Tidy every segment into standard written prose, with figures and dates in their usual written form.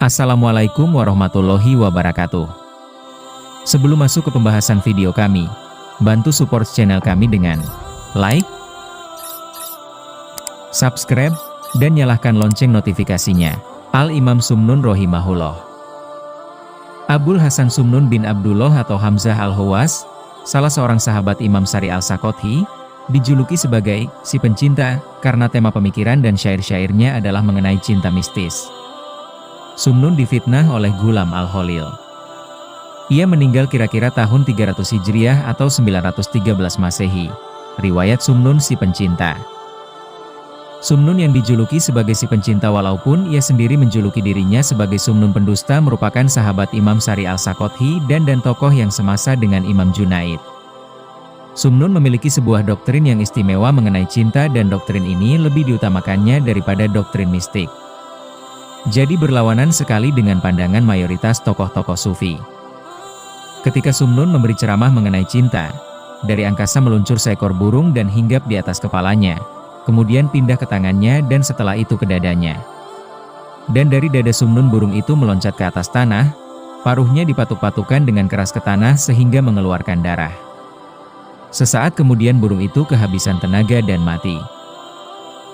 Assalamualaikum warahmatullahi wabarakatuh. Sebelum masuk ke pembahasan video kami, bantu support channel kami dengan like, subscribe, dan nyalakan lonceng notifikasinya. Al-Imam Sumnun Rohimahullah. Abul Hasan Sumnun bin Abdullah atau Hamzah Al-Hawas, salah seorang sahabat Imam Sari Al-Saqothi, dijuluki sebagai si pencinta karena tema pemikiran dan syair-syairnya adalah mengenai cinta mistis. Sumnun difitnah oleh Ghulam Al-Khalil. Ia meninggal kira-kira tahun 300 Hijriah atau 913 Masehi. Riwayat Sumnun si pencinta. Sumnun yang dijuluki sebagai si pencinta walaupun ia sendiri menjuluki dirinya sebagai Sumnun pendusta merupakan sahabat Imam Sari Al-Saqothi dan tokoh yang semasa dengan Imam Junaid. Sumnun memiliki sebuah doktrin yang istimewa mengenai cinta dan doktrin ini lebih diutamakannya daripada doktrin mistik. Jadi berlawanan sekali dengan pandangan mayoritas tokoh-tokoh sufi. Ketika Sumnun memberi ceramah mengenai cinta, dari angkasa meluncur seekor burung dan hinggap di atas kepalanya, kemudian pindah ke tangannya dan setelah itu ke dadanya. Dan dari dada Sumnun burung itu meloncat ke atas tanah, paruhnya dipatuk-patukan dengan keras ke tanah sehingga mengeluarkan darah. Sesaat kemudian burung itu kehabisan tenaga dan mati.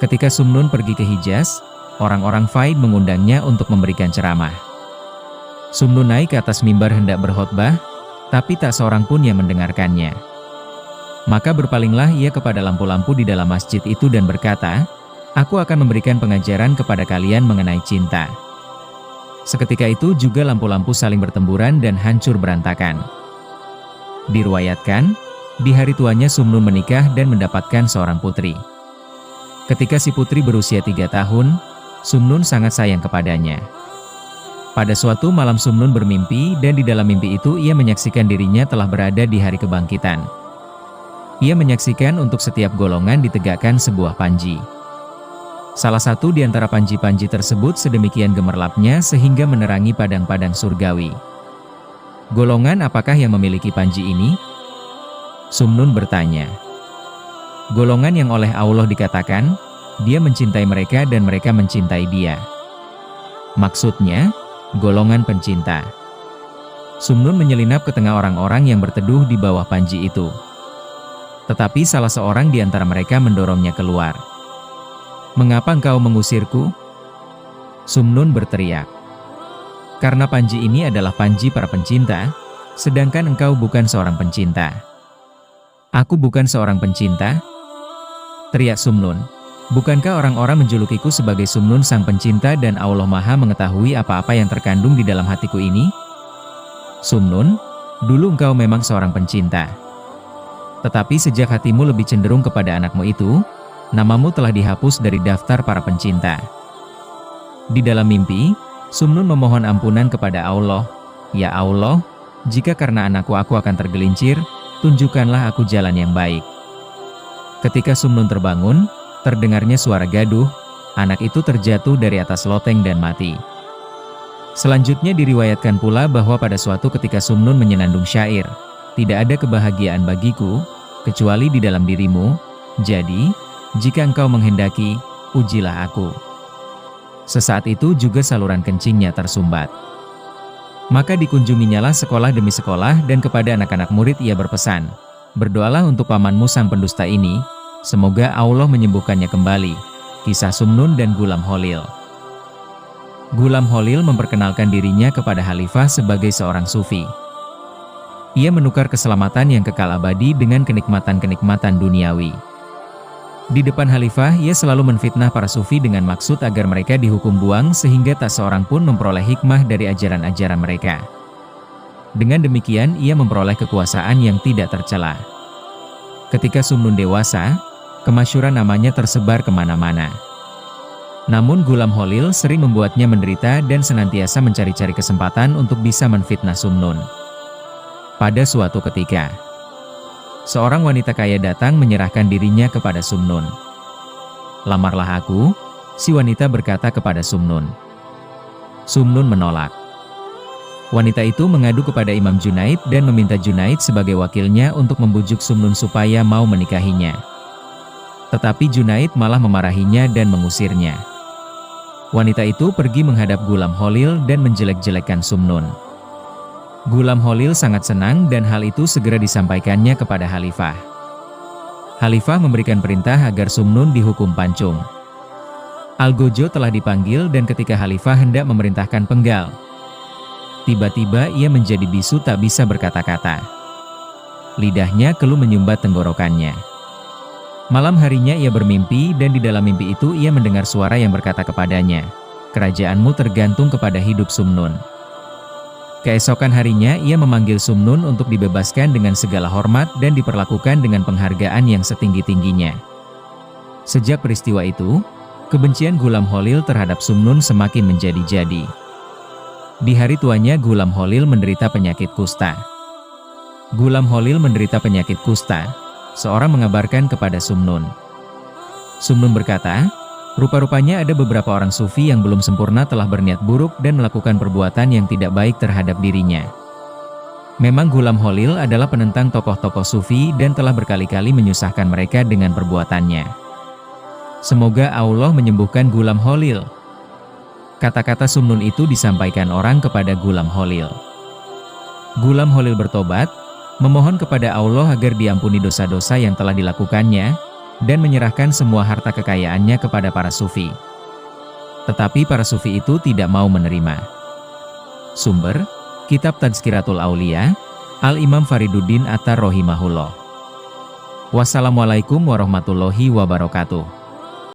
Ketika Sumnun pergi ke Hijaz, orang-orang Faid mengundangnya untuk memberikan ceramah. Sumnun naik ke atas mimbar hendak berkhotbah, tapi tak seorang pun yang mendengarkannya. Maka berpalinglah ia kepada lampu-lampu di dalam masjid itu dan berkata, "Aku akan memberikan pengajaran kepada kalian mengenai cinta." Seketika itu juga lampu-lampu saling bertemburan dan hancur berantakan. Diriwayatkan, di hari tuanya Sumnun menikah dan mendapatkan seorang putri. Ketika si putri berusia 3 tahun, Sumnun sangat sayang kepadanya. Pada suatu malam Sumnun bermimpi dan di dalam mimpi itu ia menyaksikan dirinya telah berada di hari kebangkitan. Ia menyaksikan untuk setiap golongan ditegakkan sebuah panji. Salah satu di antara panji-panji tersebut sedemikian gemerlapnya sehingga menerangi padang-padang surgawi. Golongan apakah yang memiliki panji ini? Sumnun bertanya. Golongan yang oleh Allah dikatakan, dia mencintai mereka dan mereka mencintai dia. Maksudnya, golongan pencinta. Sumnun menyelinap ke tengah orang-orang yang berteduh di bawah panji itu. Tetapi salah seorang di antara mereka mendorongnya keluar. "Mengapa engkau mengusirku?" Sumnun berteriak. "Karena panji ini adalah panji para pencinta, sedangkan engkau bukan seorang pencinta." "Aku bukan seorang pencinta?" teriak Sumnun. "Bukankah orang-orang menjulukiku sebagai Sumnun sang pencinta dan Allah Maha mengetahui apa-apa yang terkandung di dalam hatiku ini?" "Sumnun, dulu engkau memang seorang pencinta. Tetapi sejak hatimu lebih cenderung kepada anakmu itu, namamu telah dihapus dari daftar para pencinta." Di dalam mimpi, Sumnun memohon ampunan kepada Allah. "Ya Allah, jika karena anakku aku akan tergelincir, tunjukkanlah aku jalan yang baik." Ketika Sumnun terbangun, terdengarnya suara gaduh, anak itu terjatuh dari atas loteng dan mati. Selanjutnya diriwayatkan pula bahwa pada suatu ketika Sumnun menyenandung syair, "Tidak ada kebahagiaan bagiku, kecuali di dalam dirimu, jadi, jika engkau menghendaki, ujilah aku." Sesaat itu juga saluran kencingnya tersumbat. Maka dikunjunginyalah sekolah demi sekolah dan kepada anak-anak murid ia berpesan, "Berdoalah untuk pamanmu sang pendusta ini, semoga Allah menyembuhkannya kembali." Kisah Sumnun dan Ghulam Khalil. Ghulam Khalil memperkenalkan dirinya kepada Khalifah sebagai seorang sufi. Ia menukar keselamatan yang kekal abadi dengan kenikmatan-kenikmatan duniawi. Di depan Khalifah, ia selalu menfitnah para sufi dengan maksud agar mereka dihukum buang sehingga tak seorang pun memperoleh hikmah dari ajaran-ajaran mereka. Dengan demikian, ia memperoleh kekuasaan yang tidak tercela. Ketika Sumnun dewasa, kemasyhuran namanya tersebar kemana-mana. Namun Ghulam Khalil sering membuatnya menderita dan senantiasa mencari-cari kesempatan untuk bisa menfitnah Sumnun. Pada suatu ketika, seorang wanita kaya datang menyerahkan dirinya kepada Sumnun. "Lamarlah aku," si wanita berkata kepada Sumnun. Sumnun menolak. Wanita itu mengadu kepada Imam Junaid dan meminta Junaid sebagai wakilnya untuk membujuk Sumnun supaya mau menikahinya. Tetapi Junaid malah memarahinya dan mengusirnya. Wanita itu pergi menghadap Ghulam Khalil dan menjelek-jelekan Sumnun. Ghulam Khalil sangat senang dan hal itu segera disampaikannya kepada Khalifah. Khalifah memberikan perintah agar Sumnun dihukum pancung. Algojo telah dipanggil dan ketika Khalifah hendak memerintahkan penggal, tiba-tiba ia menjadi bisu tak bisa berkata-kata. Lidahnya keluh menyumbat tenggorokannya. Malam harinya ia bermimpi dan di dalam mimpi itu ia mendengar suara yang berkata kepadanya, "Kerajaanmu tergantung kepada hidup Sumnun." Keesokan harinya ia memanggil Sumnun untuk dibebaskan dengan segala hormat dan diperlakukan dengan penghargaan yang setinggi-tingginya. Sejak peristiwa itu, kebencian Ghulam Khalil terhadap Sumnun semakin menjadi-jadi. Di hari tuanya Ghulam Khalil menderita penyakit kusta. Ghulam Khalil menderita penyakit kusta. Seorang mengabarkan kepada Sumnun. Sumnun berkata, rupa-rupanya ada beberapa orang sufi yang belum sempurna telah berniat buruk dan melakukan perbuatan yang tidak baik terhadap dirinya. Memang Ghulam Khalil adalah penentang tokoh-tokoh sufi dan telah berkali-kali menyusahkan mereka dengan perbuatannya. Semoga Allah menyembuhkan Ghulam Khalil. Kata-kata Sumnun itu disampaikan orang kepada Ghulam Khalil. Ghulam Khalil bertobat, memohon kepada Allah agar diampuni dosa-dosa yang telah dilakukannya, dan menyerahkan semua harta kekayaannya kepada para sufi. Tetapi para sufi itu tidak mau menerima. Sumber, Kitab Tazkiratul Aulia, Al-Imam Fariduddin Attar Rahimahullah. Wassalamualaikum warahmatullahi wabarakatuh.